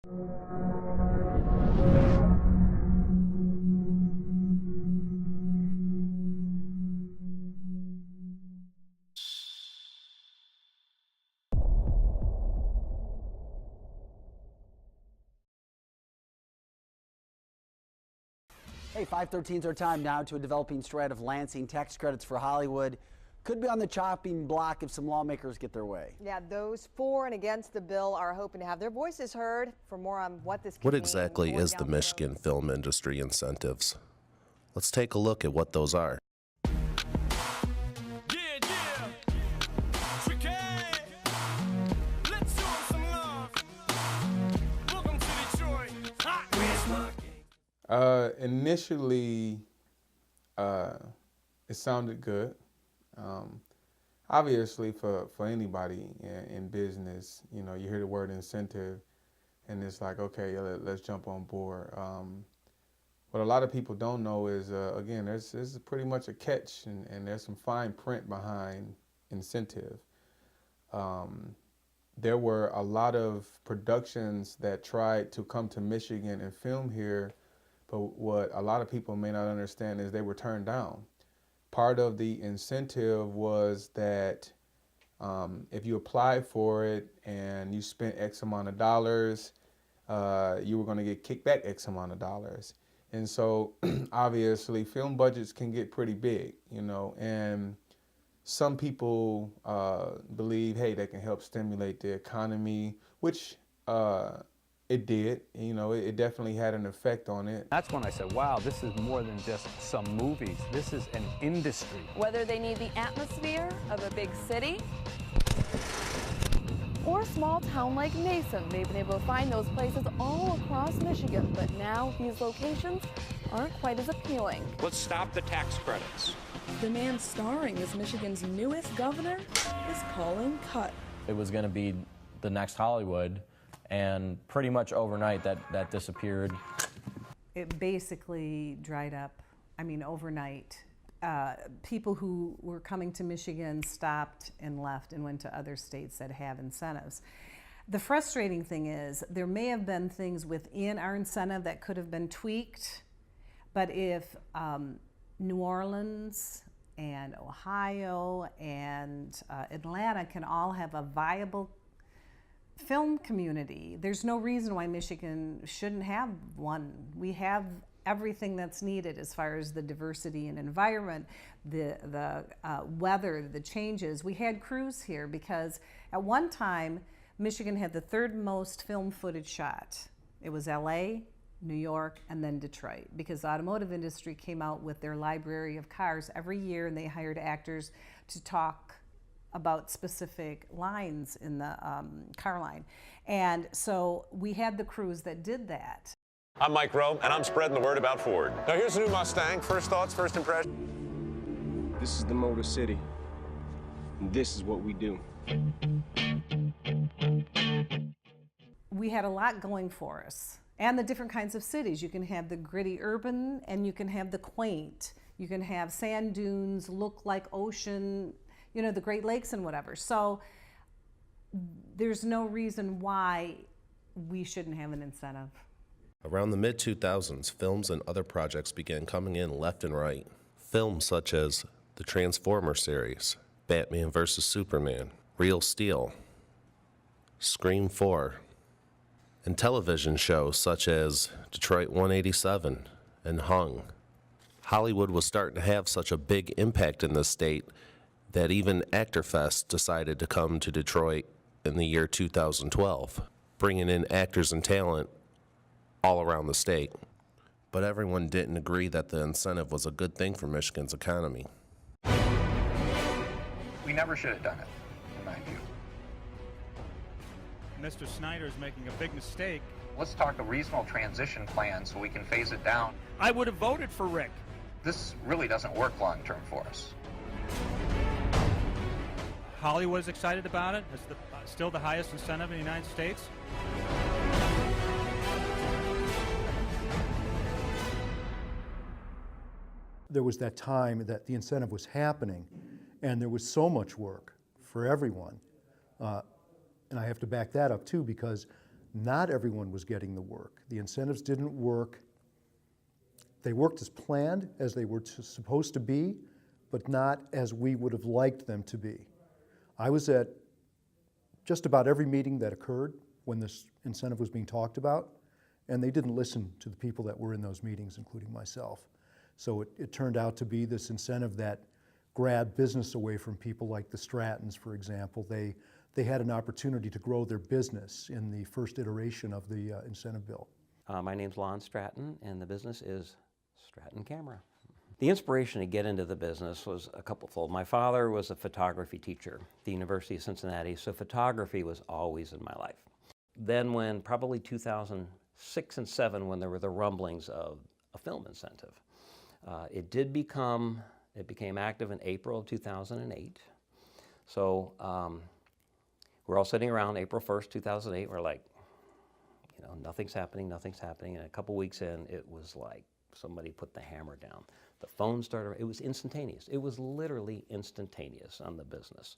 Hey, 5:13 is our time now to a developing strat of Lansing tax credits for Hollywood. Could be on the chopping block if some lawmakers get their way. Yeah, those for and against the bill are hoping to have their voices heard. For more on what this could What mean exactly going is down the Michigan road. film industry incentives? Let's take a look at what those are. Initially, it sounded good. Obviously, for anybody in business, you know, you hear the word incentive, and it's like, okay, let's jump on board. What a lot of people don't know is, again, there's pretty much a catch, and there's some fine print behind incentive. There were a lot of productions that tried to come to Michigan and film here, but what a lot of people may not understand is they were turned down. Part of the incentive was that if you applied for it and you spent X amount of dollars, you were going to get kicked back X amount of dollars. And so obviously film budgets can get pretty big, you know, and some people believe, hey, they can help stimulate the economy, which it did. You know, it definitely had an effect on it. That's when I said, wow, this is more than just some movies. This is an industry. Whether they need the atmosphere of a big city or a small town like Mason, they've been able to find those places all across Michigan, but now these locations aren't quite as appealing. Let's stop the tax credits. The man starring as Michigan's newest governor is calling cut. It was going to be the next Hollywood, and pretty much overnight that disappeared. It basically dried up, I mean, overnight. People who were coming to Michigan stopped and left and went to other states that have incentives. The frustrating thing is there may have been things within our incentive that could have been tweaked, but if New Orleans and Ohio and Atlanta can all have a viable film community, there's no reason why Michigan shouldn't have one. We have everything that's needed as far as the diversity and environment, the weather, the changes. We had crews here because at one time Michigan had the third most film footage shot. It was LA, New York, and then Detroit, because the automotive industry came out with their library of cars every year, and they hired actors to talk about specific lines in the car line. And so we had the crews that did that. I'm Mike Rowe, and I'm spreading the word about Ford. Now here's the new Mustang. First thoughts, first impression. This is the Motor City. And this is what we do. We had a lot going for us. And the different kinds of cities. You can have the gritty urban, and you can have the quaint. You can have sand dunes look like ocean, you know, the Great Lakes and whatever. So there's no reason why we shouldn't have an incentive. Around the mid-2000s, films and other projects began coming in left and right. Films such as the Transformer series, Batman vs. Superman, Real Steel, Scream 4, and television shows such as Detroit 187 and Hung. Hollywood was starting to have such a big impact in the state that even ActorFest decided to come to Detroit in the year 2012, bringing in actors and talent all around the state. But everyone didn't agree that the incentive was a good thing for Michigan's economy. We never should have done it, in my view. Mr. Snyder's making a big mistake. Let's talk a reasonable transition plan so we can phase it down. I would have voted for Rick. This really doesn't work long term for us. Hollywood's excited about it. It's still the highest incentive in the United States. There was that time that the incentive was happening, and there was so much work for everyone. And I have to back that up too, because not everyone was getting the work. The incentives didn't work. They worked as planned, as they were supposed to be, but not as we would have liked them to be. I was at just about every meeting that occurred when this incentive was being talked about, and they didn't listen to the people that were in those meetings, including myself. So it turned out to be this incentive that grabbed business away from people like the Strattons, for example. They had an opportunity to grow their business in the first iteration of the incentive bill. My name's Lon Stratton, and the business is Stratton Camera. The inspiration to get into the business was a couplefold. My father was a photography teacher at the University of Cincinnati, so photography was always in my life. Then when probably 2006 and 2007, when there were the rumblings of a film incentive, it became active in April of 2008. So we're all sitting around April 1st, 2008, we're like, you know, nothing's happening. And a couple weeks in, it was like somebody put the hammer down. The phone started, it was instantaneous. It was literally instantaneous on the business.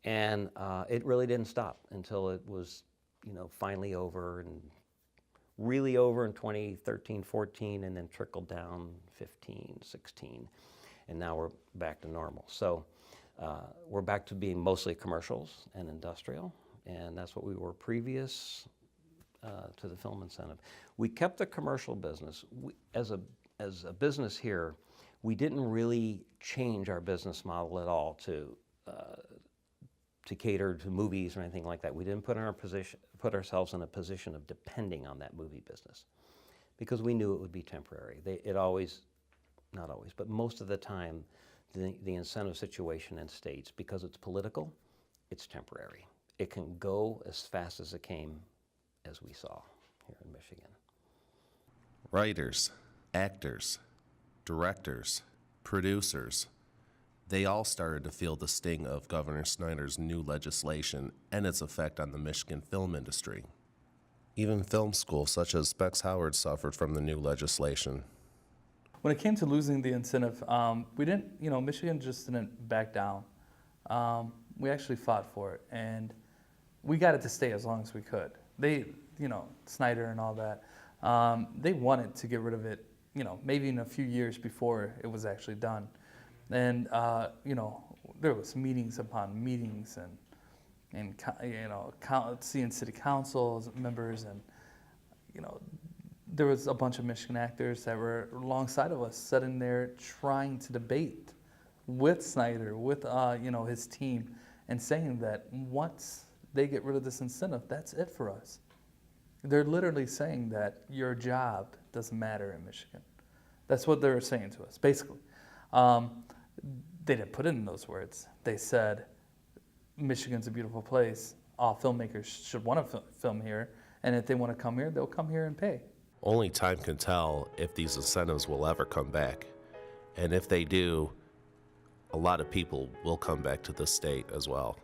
And it really didn't stop until it was, you know, finally over and really over in 2013, 14, and then trickled down 15, 16. And now we're back to normal. So we're back to being mostly commercials and industrial, and that's what we were previous to the film incentive. We kept the commercial business. As a business here, we didn't really change our business model at all to cater to movies or anything like that. We didn't put ourselves in a position of depending on that movie business because we knew it would be temporary. Not always, but most of the time, the incentive situation in states, because it's political, it's temporary. It can go as fast as it came, as we saw here in Michigan. Writers, actors, directors, producers, they all started to feel the sting of Governor Snyder's new legislation and its effect on the Michigan film industry. Even film schools such as Specs Howard suffered from the new legislation. When it came to losing the incentive, Michigan just didn't back down. We actually fought for it, and we got it to stay as long as we could. Snyder and all that, they wanted to get rid of it, maybe in a few years before it was actually done. And, there was meetings upon meetings and seeing city council members and, there was a bunch of Michigan actors that were alongside of us sitting there trying to debate with Snyder, with his team, and saying that once they get rid of this incentive, that's it for us. They're literally saying that your job doesn't matter in Michigan. That's what they were saying to us, basically. They didn't put it in those words. They said, Michigan's a beautiful place. All filmmakers should want to film here, and if they want to come here, they'll come here and pay. Only time can tell if these incentives will ever come back. And if they do, a lot of people will come back to the state as well.